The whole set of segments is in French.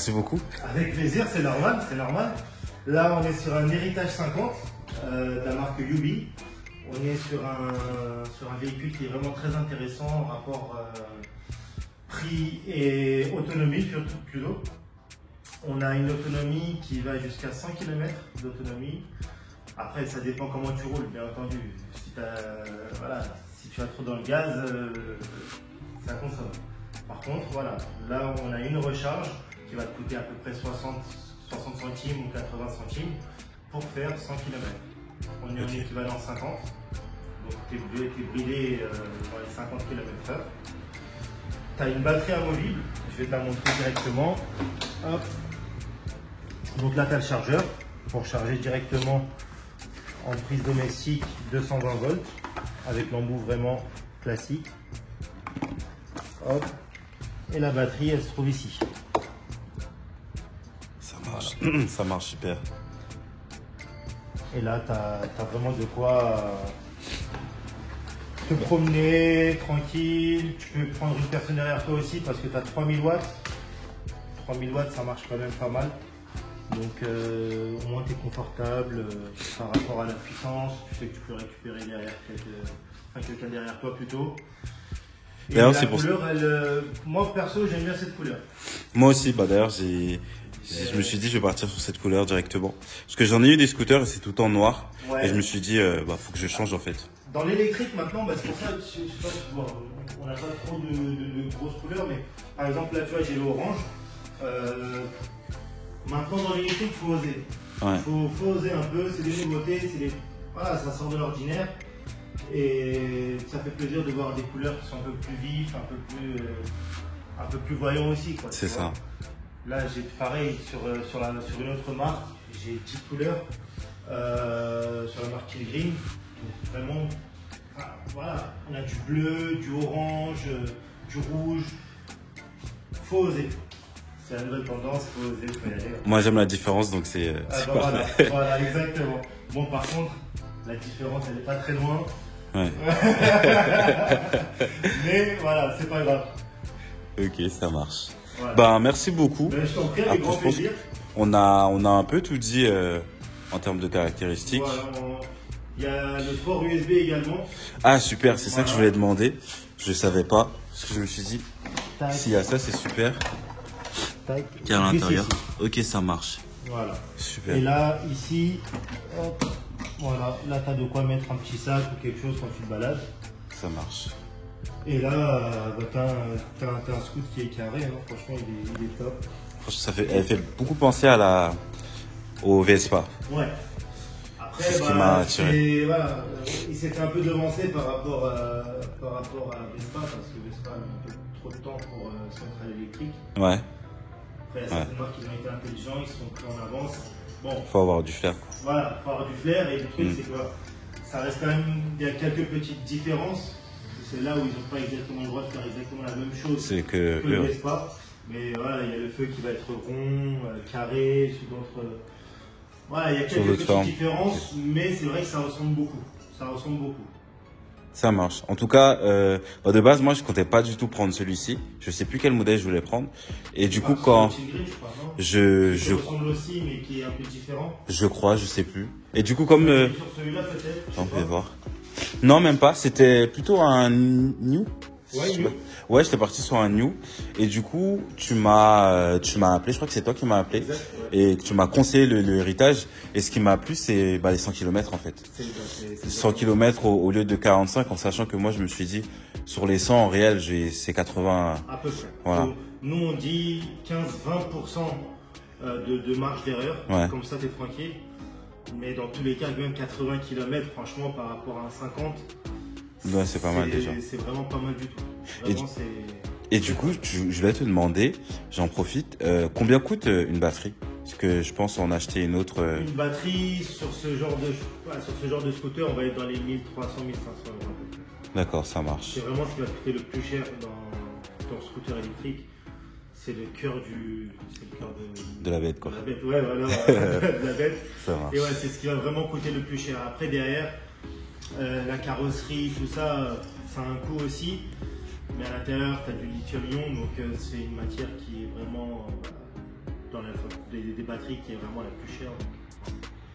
Merci beaucoup. Avec plaisir, c'est normal, c'est normal. Là, on est sur un Heritage 50 de la marque Yubi. On est sur un véhicule qui est vraiment très intéressant en rapport prix et autonomie plutôt. On a une autonomie qui va jusqu'à 100 km d'autonomie. Après, ça dépend comment tu roules, bien entendu. Si tu vas trop dans le gaz, ça consomme. Par contre, voilà, là on a une recharge qui va te coûter à peu près 60 centimes ou 80 centimes pour faire 100 km. On est en équivalent 50, donc tu es bridé dans les 50 km/h. Tu as une batterie amovible, je vais te la montrer directement. Hop. Donc là tu as le chargeur pour charger directement en prise domestique 220 volts avec l'embout vraiment classique. Hop. Et la batterie elle se trouve ici. Ça marche, ça marche super. Et là tu as vraiment de quoi te promener tranquille. Tu peux prendre une personne derrière toi aussi parce que tu as 3000 watts. 3000 watts ça marche quand même pas mal. Donc au moins tu es confortable par rapport à la puissance. Tu sais que tu peux récupérer derrière quelqu'un derrière toi plutôt. Et la couleur, moi perso j'aime bien cette couleur. Moi aussi, d'ailleurs je me suis dit je vais partir sur cette couleur directement. Parce que j'en ai eu des scooters et c'est tout en noir. Ouais. Et je me suis dit faut que je change en fait. Dans l'électrique maintenant, c'est pour ça, je sais pas si tu vois, on n'a pas trop de grosses couleurs, mais par exemple là tu vois j'ai l'orange. Maintenant dans l'électrique il faut oser. Ouais. Faut oser un peu, c'est des nouveautés, voilà, ça sort de l'ordinaire. Et ça fait plaisir de voir des couleurs qui sont un peu plus vives, un peu plus voyants aussi. C'est ça. Là, j'ai pareil sur une autre marque, j'ai 10 couleurs sur la marque Kill Green. Donc, vraiment, voilà, on a du bleu, du orange, du rouge. Faut oser. C'est la nouvelle tendance, faut oser, faut y aller. Moi, j'aime la différence, donc c'est parfait. Voilà, exactement. Bon, par contre, la différence, elle n'est pas très loin. Ouais. Mais voilà, c'est pas grave. Ok, ça marche. Voilà. Merci beaucoup. Je t'en prie, avec grand plaisir. On a un peu tout dit en termes de caractéristiques. Voilà, il y a le port USB également. Ah super, c'est ça que je voulais demander. Je savais pas, parce que je me suis dit, s'il y a ça, c'est super. Qui est à l'intérieur. Ok, ça marche. Voilà. Super. Et là, ici, hop. Voilà, là tu as de quoi mettre un petit sac ou quelque chose quand tu te balades. Ça marche. Et là, tu as un scoot qui est carré, hein. Franchement il est top. Elle fait beaucoup penser au Vespa. Ouais. Après, c'est ce qui m'a attiré. Voilà, il s'est fait un peu devancer par rapport à Vespa, parce que Vespa a mis un peu trop de temps pour se mettre à l'électrique. Ouais. Après, il y a certaines marques qui ont été intelligents, ils se sont pris en avance. Bon, faut avoir du flair. Voilà, faut avoir du flair et le truc c'est que ça reste quand même, il y a quelques petites différences. C'est là où ils n'ont pas exactement le droit de faire exactement la même chose que le Vespa. Mais voilà, il y a le feu qui va être rond, carré, sur d'autres. Voilà, il y a quelques petites différences, mais c'est vrai que ça ressemble beaucoup. Ça ressemble beaucoup. Ça marche. En tout cas, de base, moi, je comptais pas du tout prendre celui-ci. Je sais plus quel modèle je voulais prendre. Et du coup, quand je ressemble aussi, mais qui est un peu différent. Je crois, je sais plus. Et du coup, comme sur celui-là peut-être. On peut voir. Non, même pas. C'était plutôt un new. Ouais, j'étais parti sur un new. Et du coup, tu m'as appelé. Je crois que c'est toi qui m'as appelé. Exact, ouais. Et tu m'as conseillé le héritage. Et ce qui m'a plu, c'est les 100 km en fait. 100 km au lieu de 45, en sachant que moi, je me suis dit, sur les 100 en réel, c'est 80. À peu près. Voilà. Nous, on dit 15-20% de marge d'erreur. Ouais. Comme ça, tu es tranquille. Mais dans tous les cas, même 80 km, franchement, par rapport à un 50, ouais, c'est pas mal déjà. C'est vraiment pas mal du tout. Vraiment, et du coup, je voulais te demander, j'en profite, combien coûte une batterie? Parce que je pense en acheter une autre. Une batterie sur ce genre de scooter, on va être dans les 1300-1500 euros. D'accord, ça marche. C'est vraiment ce qui va coûter le plus cher dans le scooter électrique. C'est le cœur de la bête, quoi. De la bête, ouais, voilà, de la bête. Ça marche. Et ouais, c'est ce qui va vraiment coûter le plus cher. Après, derrière, la carrosserie, tout ça, ça a un coût aussi. Mais à l'intérieur, tu as du lithium-ion, donc c'est une matière qui est vraiment des batteries qui est vraiment la plus chère. Donc,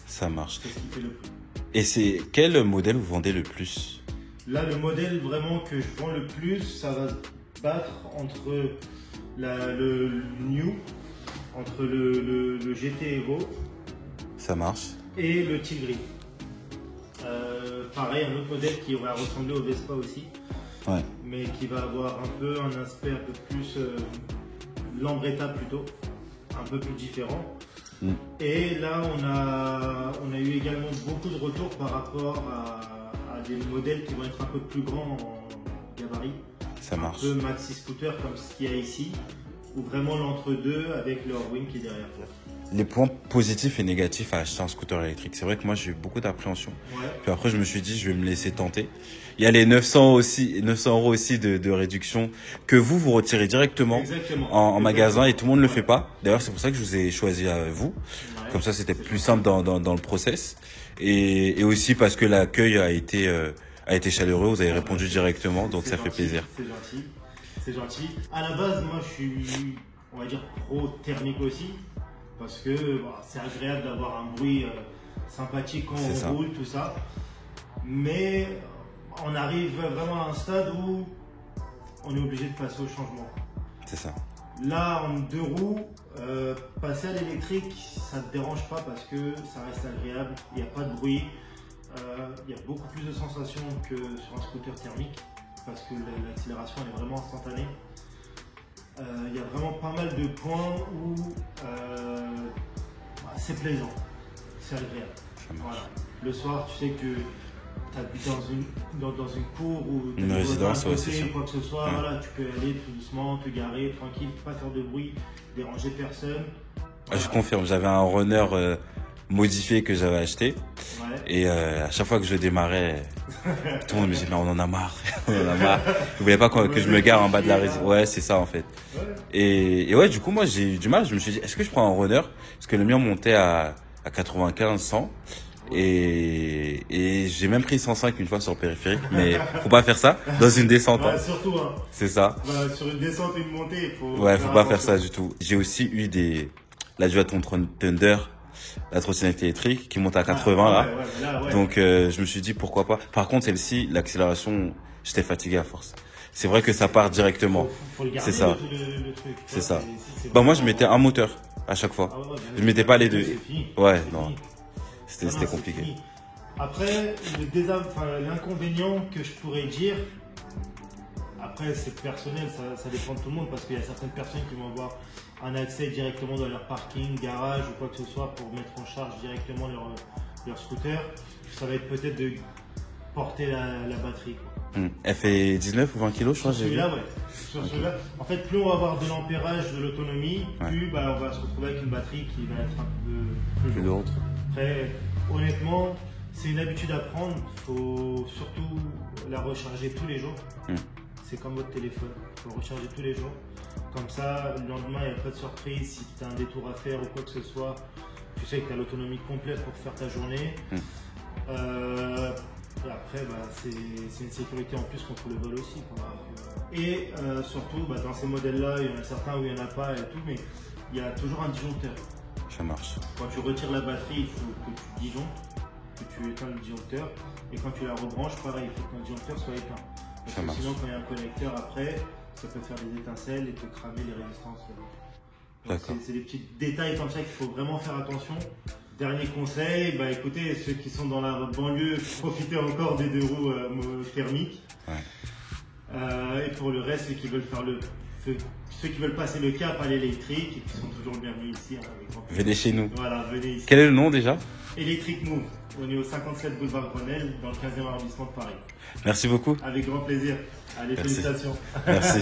ça marche. c'est ce qui fait le prix. Et c'est quel modèle vous vendez le plus? Là, le modèle vraiment que je vends le plus, ça va se battre entre le New, entre le GT Evo. Ça marche. Et le Tigris. Pareil, un autre modèle qui va ressembler au Vespa aussi, Ouais. mais qui va avoir un aspect un peu plus Lambretta plutôt, un peu plus différent. Et là, on a eu également beaucoup de retours par rapport à des modèles qui vont être un peu plus grands en gabarit. Ça marche. Un peu maxi scooter comme ce qu'il y a ici, ou vraiment l'entre-deux avec le Horwing qui est derrière. Les points positifs et négatifs à acheter un scooter électrique. C'est vrai que moi, j'ai eu beaucoup d'appréhension. Ouais. Puis après, je me suis dit, je vais me laisser tenter. Il y a les 900 euros aussi de réduction que vous retirez directement en magasin et tout le monde ne le fait pas. D'ailleurs, c'est pour ça que je vous ai choisi à vous. Ouais. Comme ça, c'était plus simple dans le process. Et aussi parce que l'accueil a été chaleureux. Vous avez répondu directement, donc ça fait plaisir. C'est gentil. C'est gentil. À la base, moi, je suis, on va dire, pro thermique aussi. Parce que c'est agréable d'avoir un bruit sympathique quand on roule, tout ça. Mais on arrive vraiment à un stade où on est obligé de passer au changement. C'est ça. Là, en 2 roues, passer à l'électrique, ça ne te dérange pas parce que ça reste agréable, il n'y a pas de bruit. Il y a beaucoup plus de sensations que sur un scooter thermique parce que l'accélération elle est vraiment instantanée. Il y a vraiment pas mal de points où c'est plaisant, c'est agréable. Voilà. Le soir, tu sais que tu habites dans une cour ou une résidence, ou quoi que ce soit, voilà, tu peux aller tout doucement, te garer, tranquille, pas faire de bruit, déranger personne. Voilà. Je confirme, j'avais un runner modifié que j'avais acheté. Ouais. Et à chaque fois que je démarrais, tout le monde me disait, mais on en a marre, on en a marre. Je voulais pas que je me gare en bas de la résidence. Ouais, c'est ça en fait. Ouais. Et ouais, du coup, moi j'ai eu du mal. Je me suis dit, est-ce que je prends un runner? Parce que le mien montait à 95, 100. Et j'ai même pris 105 une fois sur le périphérique. Mais faut pas faire ça dans une descente. Ouais, surtout. Hein. C'est ça. Sur une descente, une montée, faut pas faire ça du tout. J'ai aussi eu la Duathlon Thunder, la trottinette électrique qui monte à 80 là. Ouais. Donc je me suis dit pourquoi pas. Par contre celle-ci, l'accélération, j'étais fatigué à force. C'est vrai que ça part directement. Faut le garder, c'est ça. Le truc. C'est ça. C'est Bah moi je mettais un moteur à chaque fois. Je mettais pas les deux. Ouais, non. C'était compliqué. Après, l'inconvénient que je pourrais dire, après c'est personnel, ça dépend de tout le monde parce qu'il y a certaines personnes qui vont avoir un accès directement dans leur parking, garage ou quoi que ce soit pour mettre en charge directement leur scooter. Ça va être peut-être de porter la batterie. Elle fait 19 ou 20 kilos, je crois. Sur celui-là, ouais. Sur celui-là, en fait, plus on va avoir de l'ampérage, de l'autonomie, plus on va se retrouver avec une batterie qui va être un peu plus lourde. Après, honnêtement, c'est une habitude à prendre. Il faut surtout la recharger tous les jours. C'est comme votre téléphone. Il faut le recharger tous les jours. Comme ça, le lendemain, il n'y a pas de surprise. Si tu as un détour à faire ou quoi que ce soit, tu sais que tu as l'autonomie complète pour faire ta journée. Et après, c'est une sécurité en plus contre le vol aussi. Et surtout, dans ces modèles-là, il y en a certains où il n'y en a pas et tout, mais il y a toujours un disjoncteur. Ça marche. Quand tu retires la batterie, il faut que tu disjonctes, que tu éteins le disjoncteur. Et quand tu la rebranches, pareil, il faut que le disjoncteur soit éteint. Parce que sinon, quand il y a un connecteur après, ça peut faire des étincelles et te cramer les résistances. Donc c'est des petits détails comme ça qu'il faut vraiment faire attention. Dernier conseil, écoutez, ceux qui sont dans la banlieue, profitez encore des 2 roues thermiques. Et pour le reste, ceux qui veulent passer le cap à l'électrique et qui sont toujours bienvenus ici. Venez chez nous. Voilà, venez ici. Quel est le nom déjà? Electric Move. On est au 57 boulevard Grenelle, dans le 15e arrondissement de Paris. Merci beaucoup. Avec grand plaisir. Allez, félicitations. Merci.